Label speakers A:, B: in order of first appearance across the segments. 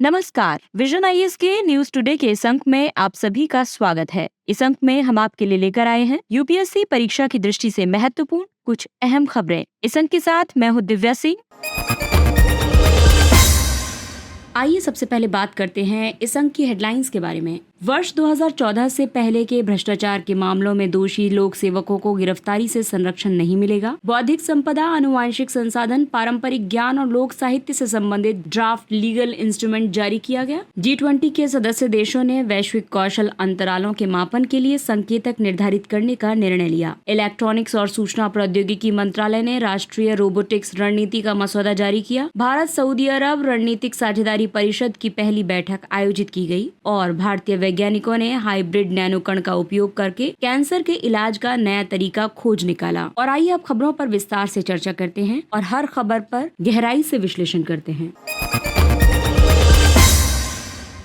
A: नमस्कार। Vision IAS के news today के इस अंक में आप सभी का स्वागत है। इस अंक में हम आपके लिए लेकर आए हैं यूपीएससी परीक्षा की दृष्टि से महत्वपूर्ण कुछ अहम खबरें। इस अंक के साथ मैं हूँ दिव्या सिंह। आइए सबसे पहले बात करते हैं इस अंक की हेडलाइंस के बारे में। वर्ष 2014 से पहले के भ्रष्टाचार के मामलों में दोषी लोक सेवकों को गिरफ्तारी से संरक्षण नहीं मिलेगा। बौद्धिक संपदा, आनुवांशिक संसाधन, पारंपरिक ज्ञान और लोक साहित्य से संबंधित ड्राफ्ट लीगल इंस्ट्रूमेंट जारी किया गया। G20 के सदस्य देशों ने वैश्विक कौशल अंतरालों के मापन के लिए संकेतक निर्धारित करने का निर्णय लिया। इलेक्ट्रॉनिक्स और सूचना प्रौद्योगिकी मंत्रालय ने राष्ट्रीय रोबोटिक्स रणनीति का मसौदा जारी किया। भारत सऊदी अरब रणनीतिक साझेदारी परिषद की पहली बैठक आयोजित की गई और भारतीय वैज्ञानिकों ने हाइब्रिड नैनोकण का उपयोग करके कैंसर के इलाज का नया तरीका खोज निकाला। और आइए अब खबरों पर विस्तार से चर्चा करते हैं और हर खबर पर गहराई से विश्लेषण करते हैं।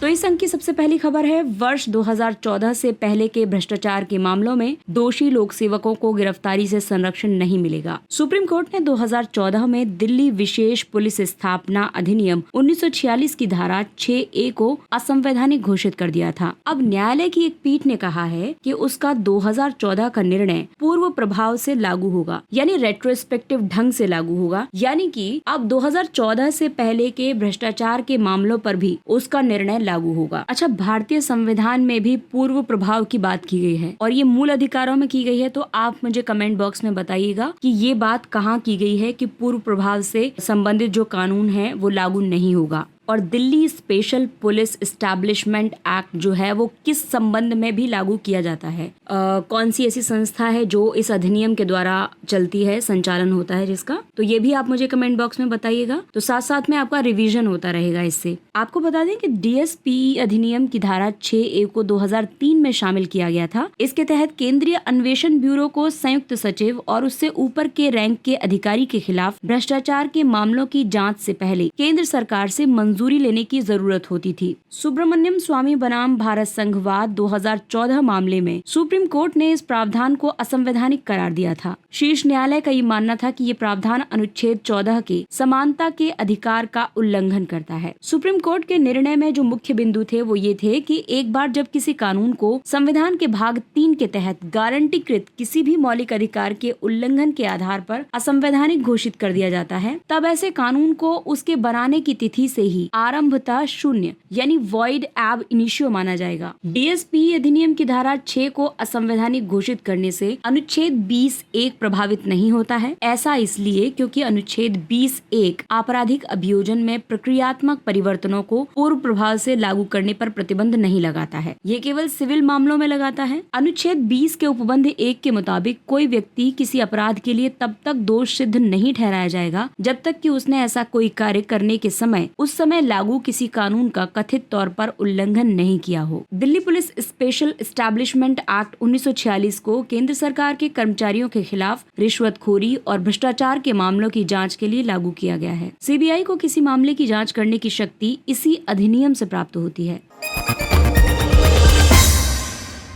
A: तो इस अंक की सबसे पहली खबर है, वर्ष 2014 से पहले के भ्रष्टाचार के मामलों में दोषी लोक सेवकों को गिरफ्तारी से संरक्षण नहीं मिलेगा। सुप्रीम कोर्ट ने 2014 में दिल्ली विशेष पुलिस स्थापना अधिनियम 1946 की धारा 6A को असंवैधानिक घोषित कर दिया था। अब न्यायालय की एक पीठ ने कहा है कि उसका 2014 का निर्णय पूर्व प्रभाव से लागू होगा, यानी रेट्रोस्पेक्टिव ढंग से लागू होगा, यानी कि अब 2014 से पहले के भ्रष्टाचार के मामलों पर भी उसका निर्णय लागू होगा। अच्छा, भारतीय संविधान में भी पूर्व प्रभाव की बात की गई है और ये मूल अधिकारों में की गई है, तो आप मुझे कमेंट बॉक्स में बताइएगा कि ये बात कहाँ की गई है कि पूर्व प्रभाव से संबंधित जो कानून है वो लागू नहीं होगा। और Delhi special police establishment act जो है वो किस संबंध में भी लागू किया जाता है, कौन सी ऐसी संस्था है जो इस अधिनियम के द्वारा चलती है, संचालन होता है जिसका, तो ये भी आप मुझे कमेंट बॉक्स में बताइएगा। तो साथ साथ में आपका रिवीजन होता रहेगा इससे। आपको बता दें कि DSP अधिनियम की धारा 6A को 2003 में शामिल किया गया था। इसके तहत केंद्रीय अन्वेषण ब्यूरो को संयुक्त सचिव और उससे ऊपर के रैंक के अधिकारी के खिलाफ भ्रष्टाचार के मामलों की जाँच से पहले केंद्र सरकार से मंजूरी लेने की जरूरत होती थी। सुब्रमण्यम स्वामी बनाम भारत संघवाद 2014 मामले में सुप्रीम कोर्ट ने इस प्रावधान को असंवैधानिक करार दिया था। शीर्ष न्यायालय का ये मानना था कि ये प्रावधान अनुच्छेद 14 के समानता के अधिकार का उल्लंघन करता है। सुप्रीम कोर्ट के निर्णय में जो मुख्य बिंदु थे वो ये थे कि एक बार जब किसी कानून को संविधान के भाग 3 के तहत गारंटीकृत किसी भी मौलिक अधिकार के उल्लंघन के आधार पर असंवैधानिक घोषित कर दिया जाता है, तब ऐसे कानून को उसके बनाने की तिथि से ही आरंभतः शून्य यानी वॉइड एब इनिशियो माना जाएगा। DSP अधिनियम की धारा 6 को असंवैधानिक घोषित करने से अनुच्छेद 20(1) प्रभावित नहीं होता है। ऐसा इसलिए क्योंकि अनुच्छेद 20(1) आपराधिक अभियोजन में प्रक्रियात्मक परिवर्तनों को पूर्व प्रभाव से लागू करने पर प्रतिबंध नहीं लगाता है, ये केवल सिविल मामलों में लगाता है। अनुच्छेद 20 के उपबंध 1 के मुताबिक कोई व्यक्ति किसी अपराध के लिए तब तक दोष सिद्ध नहीं ठहराया जाएगा जब तक कि उसने ऐसा कोई कार्य करने के समय उस समय लागू किसी कानून का कथित तौर पर उल्लंघन नहीं किया हो। Delhi police special establishment act 1946 को केंद्र सरकार के कर्मचारियों के खिलाफ रिश्वतखोरी और भ्रष्टाचार के मामलों की जांच के लिए लागू किया गया है। CBI को किसी मामले की जांच करने की शक्ति इसी अधिनियम से प्राप्त होती है।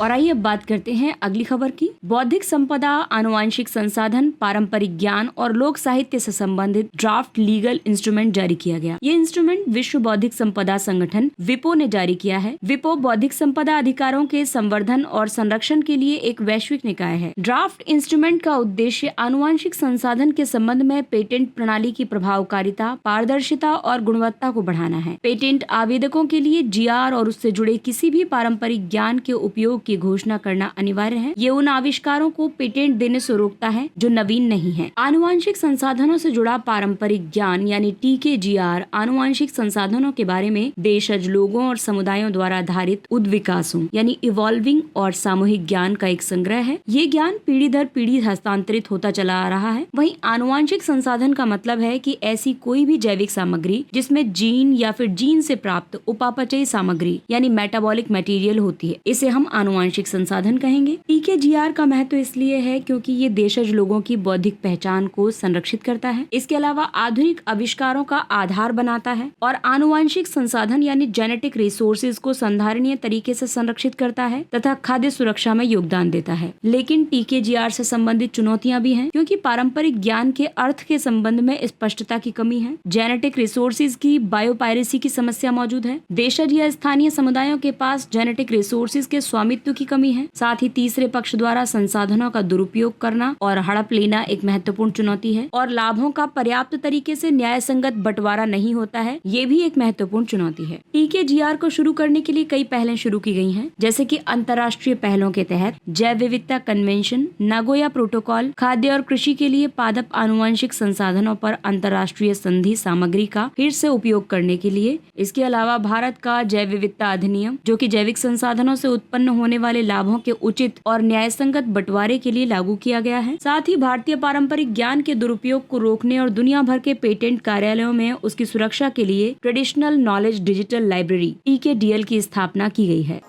A: और आइए अब बात करते हैं अगली खबर की। बौद्धिक संपदा, आनुवांशिक संसाधन, पारंपरिक ज्ञान और लोक साहित्य से संबंधित ड्राफ्ट लीगल इंस्ट्रूमेंट जारी किया गया। ये इंस्ट्रूमेंट विश्व बौद्धिक संपदा संगठन WIPO ने जारी किया है। WIPO बौद्धिक संपदा अधिकारों के संवर्धन और संरक्षण के लिए एक वैश्विक निकाय है। ड्राफ्ट इंस्ट्रूमेंट का उद्देश्य आनुवांशिक संसाधन के संबंध में पेटेंट प्रणाली की प्रभावकारिता, पारदर्शिता और गुणवत्ता को बढ़ाना है। पेटेंट आवेदकों के लिए GR और उससे जुड़े किसी भी पारंपरिक ज्ञान के उपयोग की घोषणा करना अनिवार्य है। ये उन आविष्कारों को पेटेंट देने से रोकता है जो नवीन नहीं है। आनुवांशिक संसाधनों से जुड़ा पारंपरिक ज्ञान यानी TKGR आनुवांशिक संसाधनों के बारे में देशज लोगों और समुदायों द्वारा आधारित उद्विकासों यानी इवॉल्विंग और सामूहिक ज्ञान का एक संग्रह है। ये ज्ञान पीढ़ी दर पीढ़ी हस्तांतरित होता चला आ रहा है। वहीं आनुवांशिक संसाधन का मतलब है कि ऐसी कोई भी जैविक सामग्री जिसमें जीन या फिर जीन से प्राप्त उपापचयी सामग्री यानी मेटाबॉलिक मटेरियल होती है, इसे हम आनुवांशिक आनुवंशिक संसाधन कहेंगे। TKGR का महत्व इसलिए है क्योंकि ये देशज लोगों की बौद्धिक पहचान को संरक्षित करता है। इसके अलावा आधुनिक आविष्कारों का आधार बनाता है और आनुवंशिक संसाधन यानी जेनेटिक रिसोर्सेज को संधारणीय तरीके से संरक्षित करता है तथा खाद्य सुरक्षा में योगदान देता है। लेकिन TKGR से संबंधित चुनौतियां भी हैं क्योंकि पारंपरिक ज्ञान के अर्थ के संबंध में स्पष्टता की कमी है। जेनेटिक रिसोर्सेज की बायोपायरेसी की समस्या मौजूद है। देशज या स्थानीय समुदायों के पास जेनेटिक रिसोर्सेज के स्वामित्व की कमी है। साथ ही तीसरे पक्ष द्वारा संसाधनों का दुरुपयोग करना और हड़प लेना एक महत्वपूर्ण चुनौती है और लाभों का पर्याप्त तरीके से न्याय संगत बंटवारा नहीं होता है, ये भी एक महत्वपूर्ण चुनौती है। TKGR को शुरू करने के लिए कई पहलें शुरू की गई हैं, जैसे कि अंतर्राष्ट्रीय पहलों के तहत जैव विविधता कन्वेंशन, नागोया प्रोटोकॉल, खाद्य और कृषि के लिए पादप आनुवंशिक संसाधनों पर अंतर्राष्ट्रीय संधि सामग्री का फिर से उपयोग करने के लिए। इसके अलावा भारत का जैव विविधता अधिनियम, जो कि जैविक संसाधनों से उत्पन्न होने वाले लाभों के उचित और न्यायसंगत बंटवारे के लिए लागू किया गया है। साथ ही भारतीय पारंपरिक ज्ञान के दुरुपयोग को रोकने और दुनिया भर के पेटेंट कार्यालयों में उसकी सुरक्षा के लिए traditional knowledge digital library TKDL की स्थापना की गई है।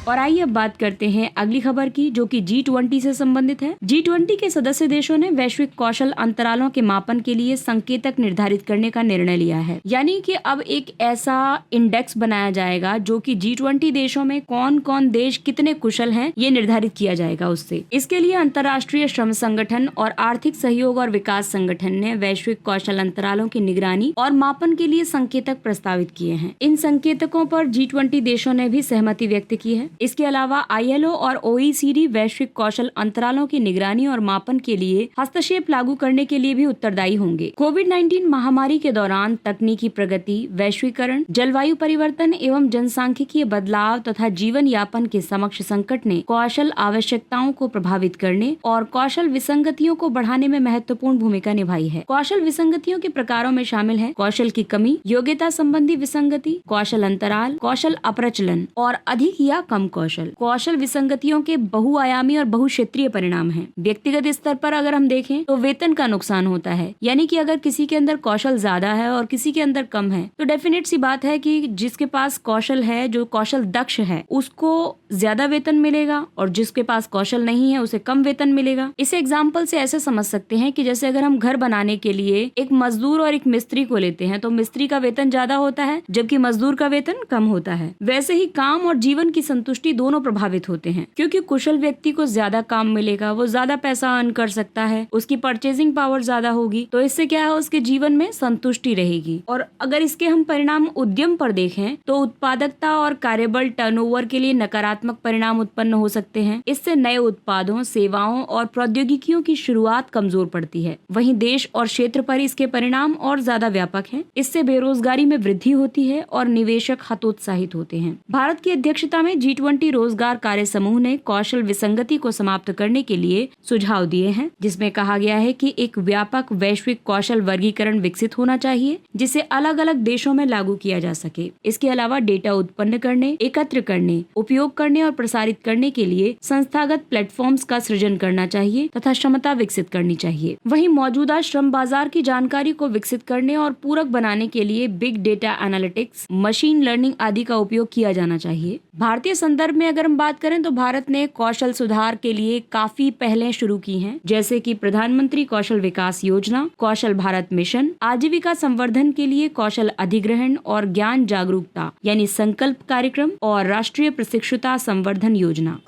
A: और आइए अब बात करते हैं अगली खबर की, जो कि G20 से संबंधित है। G20 के सदस्य देशों ने वैश्विक कौशल अंतरालों के मापन के लिए संकेतक निर्धारित करने का निर्णय लिया है। यानी कि अब एक ऐसा इंडेक्स बनाया जाएगा जो कि G20 देशों में कौन कौन देश कितने कुशल हैं ये निर्धारित किया जाएगा उससे। इसके लिए अंतर्राष्ट्रीय श्रम संगठन और आर्थिक सहयोग और विकास संगठन ने वैश्विक कौशल अंतरालों की निगरानी और मापन के लिए संकेतक प्रस्तावित किए हैं। इन संकेतकों पर G20 देशों ने भी सहमति व्यक्त की है। इसके अलावा ILO और OECD वैश्विक कौशल अंतरालों की निगरानी और मापन के लिए हस्तक्षेप लागू करने के लिए भी उत्तरदायी होंगे। कोविड-19 महामारी के दौरान तकनीकी प्रगति, वैश्वीकरण, जलवायु परिवर्तन एवं जनसांख्यिकीय बदलाव तथा जीवन यापन के समक्ष संकट ने कौशल आवश्यकताओं को प्रभावित करने और कौशल विसंगतियों को बढ़ाने में महत्वपूर्ण भूमिका निभाई है। कौशल विसंगतियों के प्रकारों में शामिल है कौशल की कमी, योग्यता संबंधी विसंगति, कौशल अंतराल, कौशल अप्रचलन और अधिक या कम कौशल। कौशल विसंगतियों के बहुआयामी और बहुक्षेत्रीय परिणाम हैं। व्यक्तिगत स्तर पर अगर हम देखें तो वेतन का नुकसान होता है, यानी कि अगर किसी के अंदर कौशल ज्यादा है और किसी के अंदर कम है तो डेफिनेट सी बात है कि जिसके पास कौशल है, जो कौशल दक्ष है, उसको ज्यादा वेतन मिलेगा और जिसके पास कौशल नहीं है उसे कम वेतन मिलेगा। इस एग्जाम्पल से ऐसे समझ सकते हैं कि जैसे अगर हम घर बनाने के लिए एक मजदूर और एक मिस्त्री को लेते हैं तो मिस्त्री का वेतन ज्यादा होता है जबकि मजदूर का वेतन कम होता है। वैसे ही काम और जीवन की संतुष्टि दोनों प्रभावित होते हैं, क्योंकि कुशल व्यक्ति को ज्यादा काम मिलेगा, वो ज्यादा पैसा अर्न कर सकता है, उसकी परचेजिंग पावर ज्यादा होगी, तो इससे क्या है, उसके जीवन में संतुष्टि रहेगी। और अगर इसके हम परिणाम उद्यम पर देखें तो उत्पादकता और कार्यबल टर्नओवर के लिए नकारात्मक परिणाम उत्पन्न हो सकते हैं। इससे नए उत्पादों, सेवाओं और प्रौद्योगिकियों की शुरुआत कमजोर पड़ती है। वहीं देश और क्षेत्र पर इसके परिणाम और ज्यादा व्यापक हैं। इससे बेरोजगारी में वृद्धि होती है और निवेशक हतोत्साहित होते हैं। भारत की अध्यक्षता में G20 रोजगार कार्य समूह ने कौशल विसंगति को समाप्त करने के लिए सुझाव दिए हैं, जिसमें कहा गया है कि एक व्यापक वैश्विक कौशल वर्गीकरण विकसित होना चाहिए जिसे अलग अलग देशों में लागू किया जा सके। इसके अलावा डेटा उत्पन्न करने, एकत्र करने, उपयोग करने और प्रसारित करने के लिए संस्थागत प्लेटफॉर्म्स का सृजन करना चाहिए तथा क्षमता विकसित करनी चाहिए। वहीं मौजूदा श्रम बाजार की जानकारी को विकसित करने और पूरक बनाने के लिए big data analytics, machine learning आदि का उपयोग किया जाना चाहिए। भारतीय संदर्भ में अगर हम बात करें तो भारत ने कौशल सुधार के लिए काफी पहलें शुरू की हैं, जैसे कि प्रधानमंत्री कौशल विकास योजना, कौशल भारत मिशन, आजीविका संवर्धन के लिए कौशल अधिग्रहण और ज्ञान जागरूकता यानी संकल्प कार्यक्रम और राष्ट्रीय प्रशिक्षुता संवर्धन योजना।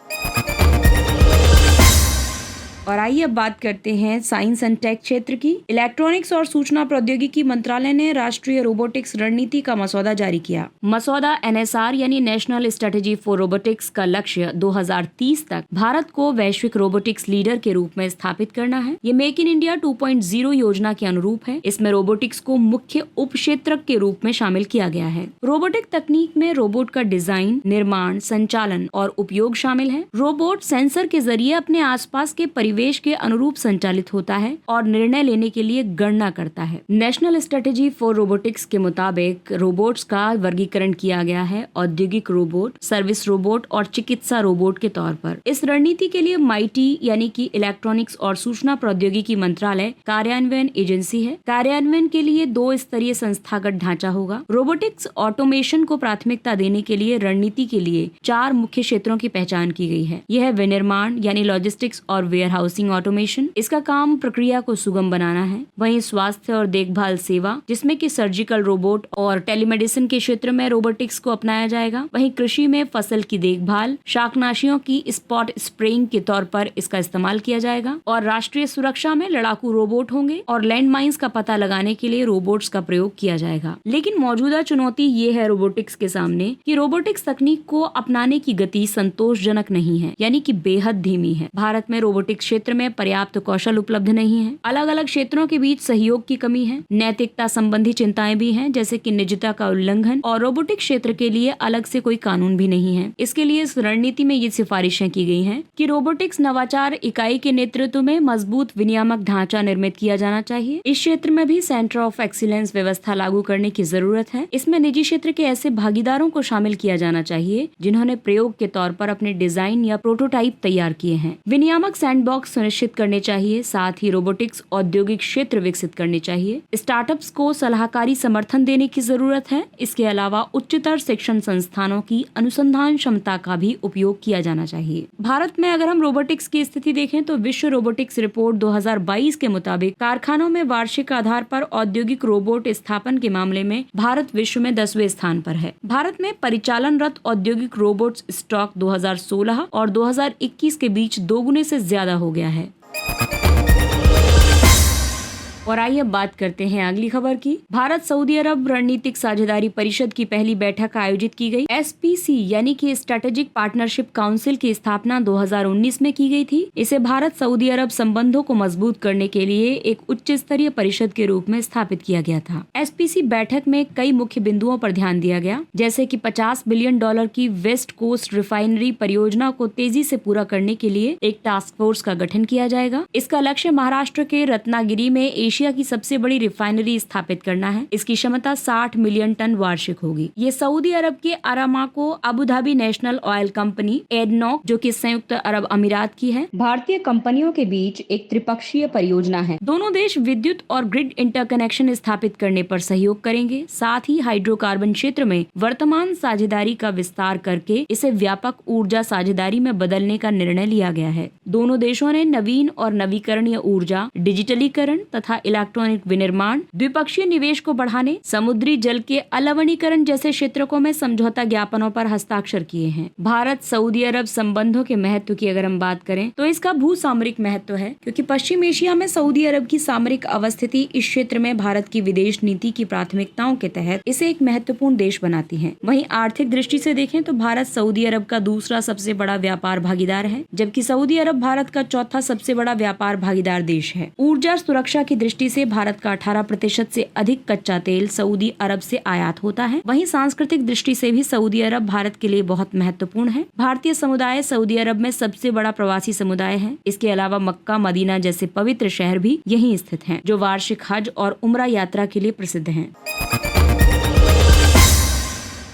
A: और आइए अब बात करते हैं साइंस एंड टेक क्षेत्र की। इलेक्ट्रॉनिक्स और सूचना प्रौद्योगिकी मंत्रालय ने राष्ट्रीय रोबोटिक्स रणनीति का मसौदा जारी किया। मसौदा NSR यानी नेशनल स्ट्रेटेजी फॉर रोबोटिक्स का लक्ष्य 2030 तक भारत को वैश्विक रोबोटिक्स लीडर के रूप में स्थापित करना है। ये मेक इन इंडिया 2.0 योजना के अनुरूप है। इसमें रोबोटिक्स को मुख्य उप क्षेत्र के रूप में शामिल किया गया है। रोबोटिक तकनीक में रोबोट का डिजाइन, निर्माण, संचालन और उपयोग शामिल है। रोबोट सेंसर के जरिए अपने आसपास के परिवेश निवेश के अनुरूप संचालित होता है और निर्णय लेने के लिए गणना करता है। नेशनल स्ट्रेटेजी फॉर रोबोटिक्स के मुताबिक रोबोट्स का वर्गीकरण किया गया है औद्योगिक रोबोट, सर्विस रोबोट और चिकित्सा रोबोट के तौर पर। इस रणनीति के लिए माइटी यानी कि इलेक्ट्रॉनिक्स और सूचना प्रौद्योगिकी मंत्रालय कार्यान्वयन एजेंसी है। कार्यान्वयन के लिए 2 स्तरीय संस्थागत ढांचा होगा। रोबोटिक्स ऑटोमेशन को प्राथमिकता देने के लिए रणनीति के लिए 4 मुख्य क्षेत्रों की पहचान की गई है। यह विनिर्माण यानी लॉजिस्टिक्स और वेयर हाउसिंग ऑटोमेशन, इसका काम प्रक्रिया को सुगम बनाना है। वहीं स्वास्थ्य और देखभाल सेवा, जिसमें कि सर्जिकल रोबोट और टेलीमेडिसिन के क्षेत्र में रोबोटिक्स को अपनाया जाएगा। वहीं कृषि में फसल की देखभाल, शाकनाशियों की स्पॉट स्प्रेइंग के तौर पर इसका इस्तेमाल किया जाएगा। और राष्ट्रीय सुरक्षा में लड़ाकू रोबोट होंगे और लैंड माइंस का पता लगाने के लिए रोबोट्स का प्रयोग किया जाएगा। लेकिन मौजूदा चुनौती ये है रोबोटिक्स के सामने कि रोबोटिक्स तकनीक को अपनाने की गति संतोषजनक नहीं है, यानी कि बेहद धीमी है। भारत में रोबोटिक्स क्षेत्र में पर्याप्त कौशल उपलब्ध नहीं है। अलग अलग क्षेत्रों के बीच सहयोग की कमी है। नैतिकता संबंधी चिंताएं भी हैं, जैसे कि निजता का उल्लंघन, और रोबोटिक्स क्षेत्र के लिए अलग से कोई कानून भी नहीं है। इसके लिए इस रणनीति में ये सिफारिशें की गई हैं कि रोबोटिक्स नवाचार इकाई के नेतृत्व में मजबूत विनियामक ढांचा निर्मित किया जाना चाहिए। इस क्षेत्र में भी सेंटर ऑफ एक्सीलेंस व्यवस्था लागू करने की जरूरत है। इसमें निजी क्षेत्र के ऐसे भागीदारों को शामिल किया जाना चाहिए जिन्होंने प्रयोग के तौर पर अपने डिजाइन या प्रोटोटाइप तैयार किए हैं। विनियामक सैंडबॉक्स सुनिश्चित करने चाहिए। साथ ही रोबोटिक्स औद्योगिक क्षेत्र विकसित करने चाहिए। स्टार्टअप्स को सलाहकारी समर्थन देने की जरूरत है। इसके अलावा उच्चतर शिक्षण संस्थानों की अनुसंधान क्षमता का भी उपयोग किया जाना चाहिए। भारत में अगर हम रोबोटिक्स की स्थिति देखें तो विश्व रोबोटिक्स रिपोर्ट 2022 के मुताबिक कारखानों में वार्षिक आधार पर औद्योगिक रोबोट स्थापन के मामले में भारत विश्व में 10वें स्थान पर है। भारत में परिचालनरत औद्योगिक रोबोट्स स्टॉक 2016 और 2021 के बीच 2 गुने से ज्यादा हो गया है। और आइए अब बात करते हैं अगली खबर की। भारत सऊदी अरब रणनीतिक साझेदारी परिषद की पहली बैठक आयोजित की गई। SPC यानी कि स्ट्रेटेजिक पार्टनरशिप काउंसिल की स्थापना 2019 में की गई थी। इसे भारत सऊदी अरब संबंधों को मजबूत करने के लिए एक उच्च स्तरीय परिषद के रूप में स्थापित किया गया था। SPC बैठक में कई मुख्य बिंदुओं पर ध्यान दिया गया, जैसे कि $50 बिलियन की वेस्ट कोस्ट रिफाइनरी परियोजना को तेजी से पूरा करने के लिए एक टास्क फोर्स का गठन किया जाएगा। इसका लक्ष्य महाराष्ट्र के रत्नागिरी में एशिया की सबसे बड़ी रिफाइनरी स्थापित करना है। इसकी क्षमता 60 मिलियन टन वार्षिक होगी। ये सऊदी अरब के Aramco, Abu Dhabi national oil company, ADNOC जो कि संयुक्त अरब अमीरात की है, भारतीय कंपनियों के बीच एक त्रिपक्षीय परियोजना है। दोनों देश विद्युत और ग्रिड इंटरकनेक्शन स्थापित करने पर सहयोग करेंगे। साथ ही हाइड्रोकार्बन क्षेत्र में वर्तमान साझेदारी का विस्तार करके इसे व्यापक ऊर्जा साझेदारी में बदलने का निर्णय लिया गया है। दोनों देशों ने नवीन और नवीकरणीय ऊर्जा, डिजिटलीकरण तथा इलेक्ट्रॉनिक विनिर्माण, द्विपक्षीय निवेश को बढ़ाने, समुद्री जल के अलवणीकरण जैसे क्षेत्रों में समझौता ज्ञापनों पर हस्ताक्षर किए हैं। भारत सऊदी अरब संबंधों के महत्व की अगर हम बात करें तो इसका भू सामरिक महत्व है, क्योंकि पश्चिम एशिया में सऊदी अरब की सामरिक अवस्थिति इस क्षेत्र में भारत की विदेश नीति की प्राथमिकताओं के तहत इसे एक महत्वपूर्ण देश बनाती है। वहीं आर्थिक दृष्टि से देखें तो भारत सऊदी अरब का दूसरा सबसे बड़ा व्यापार भागीदार है, जबकि सऊदी अरब भारत का चौथा सबसे बड़ा व्यापार भागीदार देश है। ऊर्जा सुरक्षा की दृष्टि से भारत का 18% से अधिक कच्चा तेल सऊदी अरब से आयात होता है। वहीं सांस्कृतिक दृष्टि से भी सऊदी अरब भारत के लिए बहुत महत्वपूर्ण है। भारतीय समुदाय सऊदी अरब में सबसे बड़ा प्रवासी समुदाय है। इसके अलावा मक्का, मदीना जैसे पवित्र शहर भी यहीं स्थित हैं, जो वार्षिक हज और उम्रा यात्रा के लिए प्रसिद्ध हैं।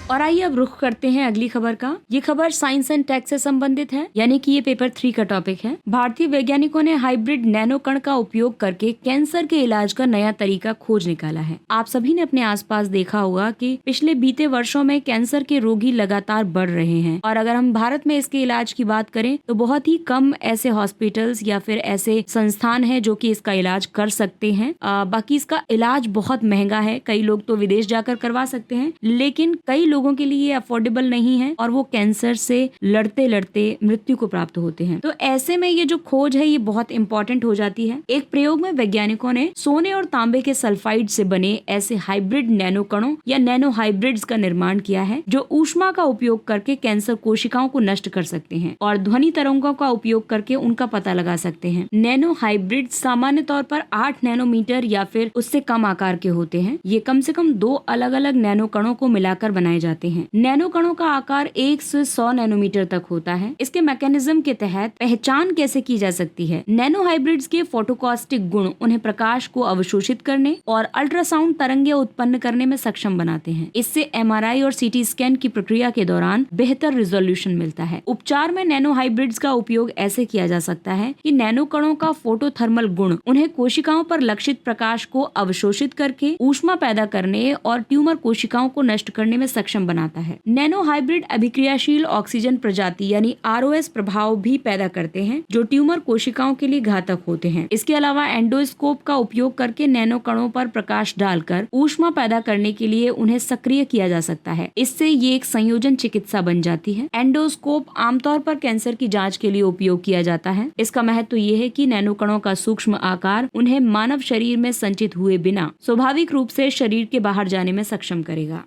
A: और आइए अब रुख करते हैं अगली खबर का। ये खबर साइंस एंड टेक से संबंधित है, यानी कि ये पेपर 3 का टॉपिक है। भारतीय वैज्ञानिकों ने हाइब्रिड नैनो कण का उपयोग करके कैंसर के इलाज का नया तरीका खोज निकाला है। आप सभी ने अपने आसपास देखा होगा कि पिछले बीते वर्षों में कैंसर के रोगी लगातार बढ़ रहे हैं, और अगर हम भारत में इसके इलाज की बात करें तो बहुत ही कम ऐसे हॉस्पिटल्स या फिर ऐसे संस्थान है जो कि इसका इलाज कर सकते हैं। बाकी इसका इलाज बहुत महंगा है। कई लोग तो विदेश जाकर करवा सकते हैं, लेकिन कई लोगों के लिए अफोर्डेबल नहीं है और वो कैंसर से लड़ते लड़ते मृत्यु को प्राप्त होते हैं। तो ऐसे में ये जो खोज है ये बहुत इंपॉर्टेंट हो जाती है। एक प्रयोग में वैज्ञानिकों ने सोने और तांबे के सल्फाइड से बने ऐसे हाइब्रिड नैनो कणों या नैनो हाइब्रिड्स का निर्माण किया है, जो ऊष्मा का उपयोग करके कैंसर कोशिकाओं को नष्ट कर सकते हैं और ध्वनि तरंगों का उपयोग करके उनका पता लगा सकते हैं। नैनो हाइब्रिड सामान्य तौर पर 8 नैनोमीटर या फिर उससे कम आकार के होते हैं। ये कम से कम 2 अलग अलग नैनो कणों को मिलाकर बनाए जाते हैं। नैनो कणों का आकार 1 से 100 नैनोमीटर तक होता है। इसके मैकेनिज्म के तहत पहचान कैसे की जा सकती है? नैनो हाइब्रिड्स के फोटोकॉस्टिक गुण उन्हें प्रकाश को अवशोषित करने और अल्ट्रासाउंड तरंगें उत्पन्न करने में सक्षम बनाते हैं। इससे MRI और CT स्कैन की प्रक्रिया के दौरान बेहतर रिजोल्यूशन मिलता है। उपचार में नैनो हाइब्रिड्स का उपयोग ऐसे किया जा सकता है कि नैनो कणों का फोटोथर्मल गुण उन्हें कोशिकाओं पर लक्षित प्रकाश को अवशोषित करके ऊष्मा पैदा करने और ट्यूमर कोशिकाओं को नष्ट करने में सक्षम बनाता है। नैनो हाइब्रिड अभिक्रियाशील ऑक्सीजन प्रजाति यानी ROS प्रभाव भी पैदा करते हैं जो ट्यूमर कोशिकाओं के लिए घातक होते हैं। इसके अलावा एंडोस्कोप का उपयोग करके नैनो कणों पर प्रकाश डालकर ऊष्मा पैदा करने के लिए उन्हें सक्रिय किया जा सकता है। इससे ये एक संयोजन चिकित्सा बन जाती है। एंडोस्कोप आमतौर पर कैंसर की जांच के लिए उपयोग किया जाता है। इसका महत्व ये है कि नैनो कणों का सूक्ष्म आकार उन्हें मानव शरीर में संचित हुए बिना स्वाभाविक रूप से शरीर के बाहर जाने में सक्षम करेगा।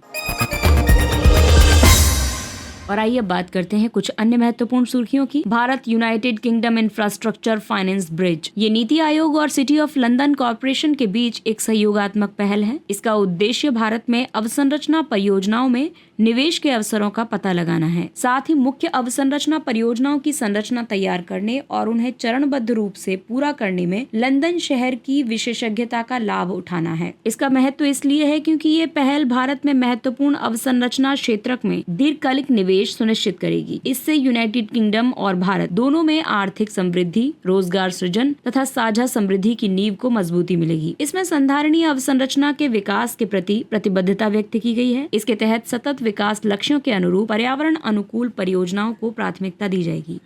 A: और आइए बात करते हैं कुछ अन्य महत्वपूर्ण सुर्खियों की। Bharat United kingdom infrastructure finance bridge, ये नीति आयोग और सिटी ऑफ लंदन कॉर्पोरेशन के बीच एक सहयोगात्मक पहल है। इसका उद्देश्य भारत में अवसंरचना परियोजनाओं में निवेश के अवसरों का पता लगाना है। साथ ही मुख्य अवसंरचना परियोजनाओं की संरचना तैयार करने और उन्हें चरणबद्ध रूप से पूरा करने में लंदन शहर की विशेषज्ञता का लाभ उठाना है। इसका महत्व इसलिए है क्योंकि ये पहल भारत में महत्वपूर्ण अवसंरचना क्षेत्र में दीर्घकालिक निवेश सुनिश्चित करेगी। इससे यूनाइटेड किंगडम और भारत दोनों में आर्थिक समृद्धि, रोजगार सृजन तथा साझा समृद्धि की नींव को मजबूती मिलेगी। इसमें संधारणीय अवसंरचना के विकास के प्रति प्रतिबद्धता व्यक्त की गई है। इसके तहत सतत विकास लक्ष्यों के अनुरूप पर्यावरण अनुकूल परियोजनाओं को प्राथमिकता दी जाएगी।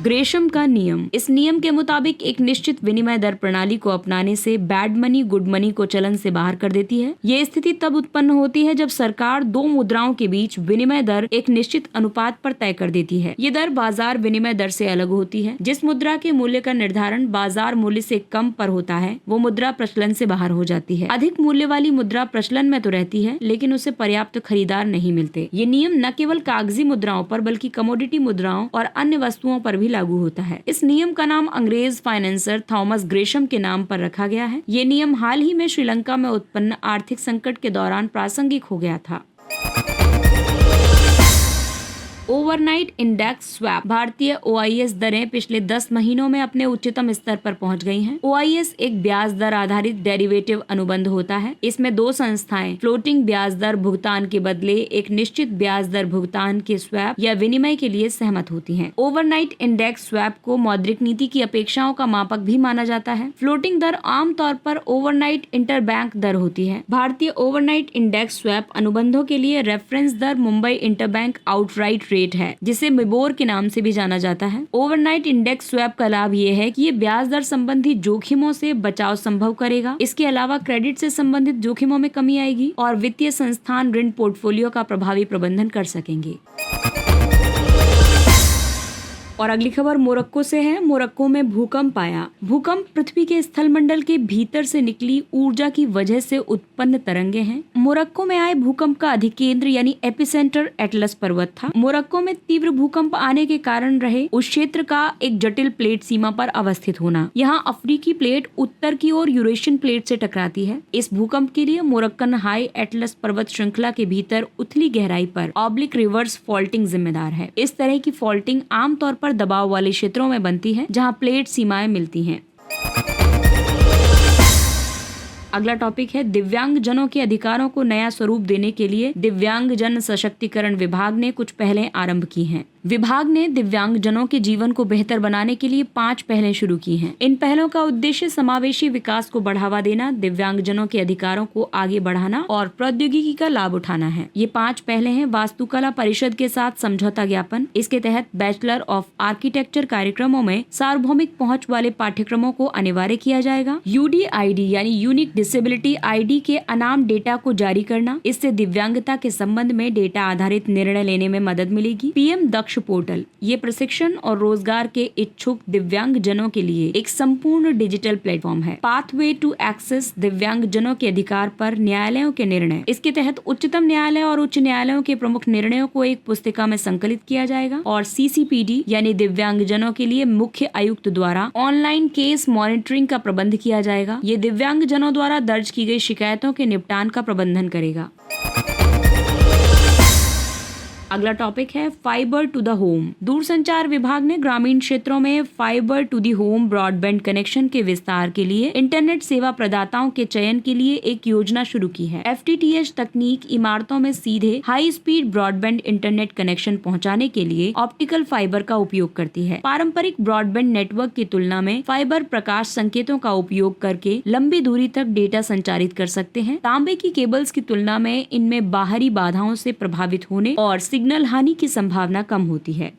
A: ग्रेशम का नियम, इस नियम के मुताबिक एक निश्चित विनिमय दर प्रणाली को अपनाने से बैड मनी गुड मनी को चलन से बाहर कर देती है। ये स्थिति तब उत्पन्न होती है जब सरकार दो मुद्राओं के बीच विनिमय दर एक निश्चित अनुपात पर तय कर देती है। ये दर बाजार विनिमय दर से अलग होती है। जिस मुद्रा के मूल्य का निर्धारण बाजार मूल्य से कम पर होता है वो मुद्रा प्रचलन से बाहर हो जाती है। अधिक मूल्य वाली मुद्रा प्रचलन में तो रहती है लेकिन उसे पर्याप्त खरीदार नहीं मिलते। ये नियम न केवल कागजी मुद्राओं पर बल्कि कमोडिटी मुद्राओं और अन्य वस्तुओं पर भी लागू होता है। इस नियम का नाम अंग्रेज फाइनेंसर थॉमस ग्रेशम के नाम पर रखा गया है। ये नियम हाल ही में श्रीलंका में उत्पन्न आर्थिक संकट के दौरान प्रासंगिक हो गया था। ओवरनाइट इंडेक्स स्वैप, भारतीय OIS दरें पिछले 10 महीनों में अपने उच्चतम स्तर पर पहुंच गई हैं। OIS एक ब्याज दर आधारित डेरिवेटिव अनुबंध होता है। इसमें दो संस्थाएं फ्लोटिंग ब्याज दर भुगतान के बदले एक निश्चित ब्याज दर भुगतान के स्वैप या विनिमय के लिए सहमत होती हैं। ओवरनाइट इंडेक्स स्वैप को मौद्रिक नीति की अपेक्षाओं का मापक भी माना जाता है। फ्लोटिंग दर आमतौर पर ओवरनाइट इंटरबैंक दर होती है। भारतीय ओवरनाइट इंडेक्स स्वैप अनुबंधों के लिए रेफरेंस दर मुंबई इंटरबैंक आउटराइट रेट है जिसे मिबोर के नाम से भी जाना जाता है। ओवरनाइट इंडेक्स स्वैप का लाभ ये है कि ये ब्याज दर संबंधी जोखिमों से बचाव संभव करेगा। इसके अलावा क्रेडिट से संबंधित जोखिमों में कमी आएगी और वित्तीय संस्थान ऋण पोर्टफोलियो का प्रभावी प्रबंधन कर सकेंगे। और अगली खबर मोरक्को से है। मोरक्को में भूकंप आया। भूकंप पृथ्वी के स्थल मंडल के भीतर से निकली ऊर्जा की वजह से उत्पन्न तरंगे हैं। मोरक्को में आए भूकंप का अधिकेंद्र यानी एपिसेंटर एटलस पर्वत था। मोरक्को में तीव्र भूकंप आने के कारण रहे उस क्षेत्र का एक जटिल प्लेट सीमा पर अवस्थित होना। यहाँ अफ्रीकी प्लेट उत्तर की ओर यूरेशियन प्लेट से टकराती है। इस भूकंप के लिए मोरक्कन हाई एटलस पर्वत श्रृंखला के भीतर उथली गहराई पर ऑब्लिक रिवर्स फॉल्टिंग जिम्मेदार है। इस तरह की फॉल्टिंग आमतौर पर दबाव वाले क्षेत्रों में बनती है जहां प्लेट सीमाएं मिलती हैं। अगला टॉपिक है दिव्यांग जनों के अधिकारों को नया स्वरूप देने के लिए दिव्यांग जन सशक्तिकरण विभाग ने कुछ पहलें आरंभ की हैं। विभाग ने दिव्यांग जनों के जीवन को बेहतर बनाने के लिए 5 पहलें शुरू की हैं। इन पहलों का उद्देश्य समावेशी विकास को बढ़ावा देना, दिव्यांग जनों के अधिकारों को आगे बढ़ाना और प्रौद्योगिकी का लाभ उठाना है। ये 5 पहलें हैं। वास्तुकला परिषद के साथ समझौता ज्ञापन। इसके तहत बैचलर ऑफ आर्किटेक्चर कार्यक्रमों में सार्वभौमिक पहुंच वाले पाठ्यक्रमों को अनिवार्य किया जाएगा। UDID यानी यूनिक डिसेबिलिटी ID के अनाम डेटा को जारी करना। इससे दिव्यांगता के संबंध में डेटा आधारित निर्णय लेने में मदद मिलेगी। PM लक्ष्य पोर्टल ये प्रशिक्षण और रोजगार के इच्छुक दिव्यांग जनों के लिए एक संपूर्ण डिजिटल प्लेटफॉर्म है। पाथवे टू एक्सेस दिव्यांग जनों के अधिकार पर न्यायालयों के निर्णय। इसके तहत उच्चतम न्यायालय और उच्च न्यायालयों के प्रमुख निर्णयों को एक पुस्तिका में संकलित किया जाएगा और CCPD यानी दिव्यांग जनों के लिए मुख्य आयुक्त द्वारा ऑनलाइन केस मॉनिटरिंग का प्रबंध किया जाएगा। ये दिव्यांग जनों द्वारा दर्ज की गई शिकायतों के निपटान का प्रबंधन करेगा। अगला टॉपिक है फाइबर टू द होम। दूरसंचार विभाग ने ग्रामीण क्षेत्रों में fibre to the home broadband connection के विस्तार के लिए इंटरनेट सेवा प्रदाताओं के चयन के लिए एक योजना शुरू की है। FTTH तकनीक इमारतों में सीधे high speed broadband internet connection पहुंचाने के लिए ऑप्टिकल फाइबर का उपयोग करती है। पारंपरिक ब्रॉडबैंड नेटवर्क की तुलना में फाइबर प्रकाश संकेतों का उपयोग करके लंबी दूरी तक डेटा संचारित कर सकते हैं। तांबे की केबल्स की तुलना में इनमें बाहरी बाधाओं से प्रभावित होने और सिग्नल हानि की संभावना कम होती है।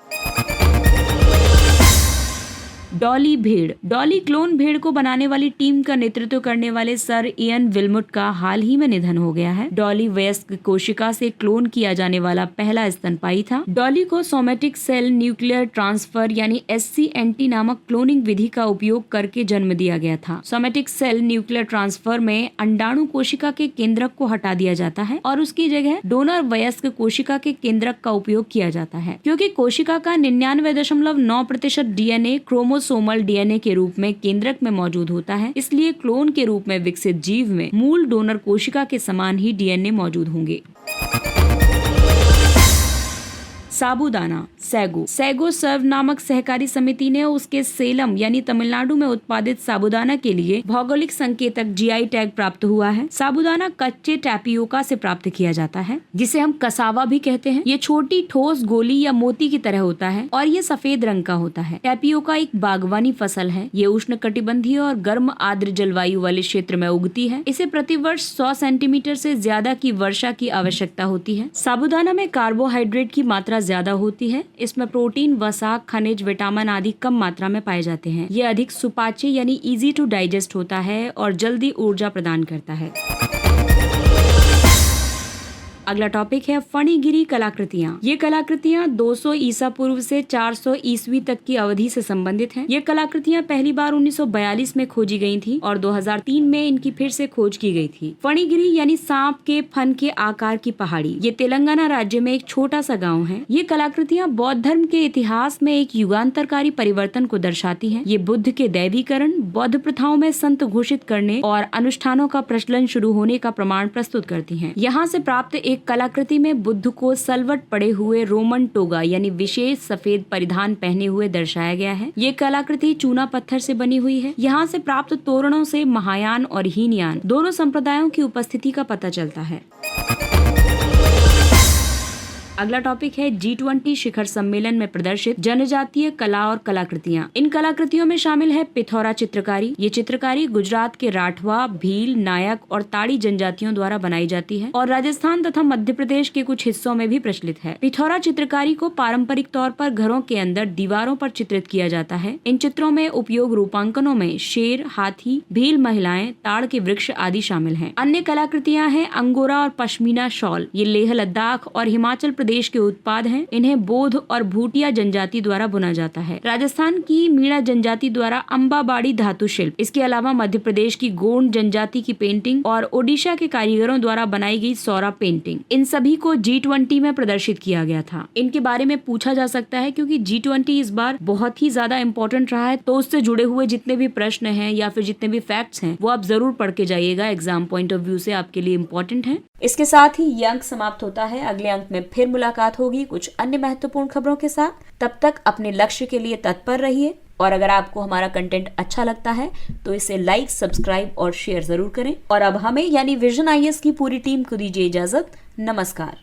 A: डॉली भेड़। डॉली क्लोन भेड़ को बनाने वाली टीम का नेतृत्व करने वाले सर इयन विल्मुट का हाल ही में निधन हो गया है। डॉली वयस्क कोशिका से क्लोन किया जाने वाला पहला स्तनपायी था। डॉली को सोमेटिक सेल न्यूक्लियर ट्रांसफर यानी SCNT नामक क्लोनिंग विधि का उपयोग करके जन्म दिया गया था। सोमेटिक सेल न्यूक्लियर ट्रांसफर में अंडाणु कोशिका के केंद्रक को हटा दिया जाता है और उसकी जगह डोनर वयस्क कोशिका के केंद्रक का उपयोग किया जाता है। क्योंकि कोशिका का 99.9% DNA क्रोमोसोमल DNA के रूप में केंद्रक में मौजूद होता है, इसलिए क्लोन के रूप में विकसित जीव में मूल डोनर कोशिका के समान ही DNA मौजूद होंगे। साबूदाना। सैगो सर्व नामक सहकारी समिति ने उसके सेलम यानी तमिलनाडु में उत्पादित साबूदाना के लिए भौगोलिक संकेतक GI टैग प्राप्त हुआ है। साबूदाना कच्चे टैपियोका से प्राप्त किया जाता है, जिसे हम कसावा भी कहते हैं। ये छोटी ठोस गोली या मोती की तरह होता है और ये सफेद रंग का होता है। टैपियोका एक बागवानी फसल है। ये उष्णकटिबंधीय और गर्म आर्द्र जलवायु वाले क्षेत्र में उगती है। इसे प्रतिवर्ष 100 सेंटीमीटर से ज्यादा की वर्षा की आवश्यकता होती है। साबूदाना में कार्बोहाइड्रेट की मात्रा ज्यादा होती है। इसमें प्रोटीन, वसा, खनिज, विटामिन आदि कम मात्रा में पाए जाते हैं। ये अधिक सुपाच्य यानी इजी टू डाइजेस्ट होता है और जल्दी ऊर्जा प्रदान करता है। अगला टॉपिक है फणीगिरी कलाकृतियाँ। ये कलाकृतियाँ 200 ईसा पूर्व से 400 ईस्वी तक की अवधि से संबंधित हैं। ये कलाकृतियाँ पहली बार 1942 में खोजी गई थी और 2003 में इनकी फिर से खोज की गई थी। फणीगिरी यानी सांप के फन के आकार की पहाड़ी, ये तेलंगाना राज्य में एक छोटा सा गाँव है। ये कलाकृतियाँ बौद्ध धर्म के इतिहास में एक युगांतरकारी परिवर्तन को दर्शाती है। ये बुद्ध के दैवीकरण, बौद्ध प्रथाओं में संत घोषित करने और अनुष्ठानों का प्रचलन शुरू होने का प्रमाण प्रस्तुत करती है। यहाँ से प्राप्त एक कलाकृति में बुद्ध को सलवट पड़े हुए रोमन टोगा यानी विशेष सफेद परिधान पहने हुए दर्शाया गया है। ये कलाकृति चूना पत्थर से बनी हुई है। यहाँ से प्राप्त तोरणों से महायान और हीनयान दोनों संप्रदायों की उपस्थिति का पता चलता है। अगला टॉपिक है G20 शिखर सम्मेलन में प्रदर्शित जनजातीय कला और कलाकृतियाँ। इन कलाकृतियों में शामिल है पिथौरा चित्रकारी। ये चित्रकारी गुजरात के राठवा, भील, नायक और ताड़ी जनजातियों द्वारा बनाई जाती है और राजस्थान तथा मध्य प्रदेश के कुछ हिस्सों में भी प्रचलित है। पिथौरा चित्रकारी को पारंपरिक तौर पर घरों के अंदर दीवारों पर चित्रित किया जाता है। इन चित्रों में उपयोग रूपांकनों में शेर, हाथी, भील महिलाएं, ताड़ के वृक्ष आदि शामिल हैं। अन्य कलाकृतियाँ हैं अंगोरा और पश्मीना शॉल। ये लेह लद्दाख और हिमाचल प्रदेश के उत्पाद हैं। इन्हें बोध और भूटिया जनजाति द्वारा बुना जाता है। राजस्थान की मीणा जनजाति द्वारा अम्बाबाड़ी धातु शिल्प, इसके अलावा मध्य प्रदेश की गोंड जनजाति की पेंटिंग और ओडिशा के कारीगरों द्वारा बनाई गई सौरा पेंटिंग, इन सभी को G20 में प्रदर्शित किया गया था। इनके बारे में पूछा जा सकता है क्योंकि G20 इस बार बहुत ही ज्यादा इम्पोर्टेंट रहा है, तो उससे जुड़े हुए जितने भी प्रश्न हैं या फिर जितने भी फैक्ट्स हैं वो आप जरूर पढ़ के जाइएगा। एग्जाम पॉइंट ऑफ व्यू से आपके लिए इम्पोर्टेंट है। इसके साथ ही ये अंक समाप्त होता है। अगले अंक में फिर मुलाकात होगी कुछ अन्य महत्वपूर्ण खबरों के साथ। तब तक अपने लक्ष्य के लिए तत्पर रहिए और अगर आपको हमारा कंटेंट अच्छा लगता है तो इसे लाइक, सब्सक्राइब और शेयर जरूर करें। और अब हमें यानी विजन IAS की पूरी टीम को दीजिए इजाजत। नमस्कार।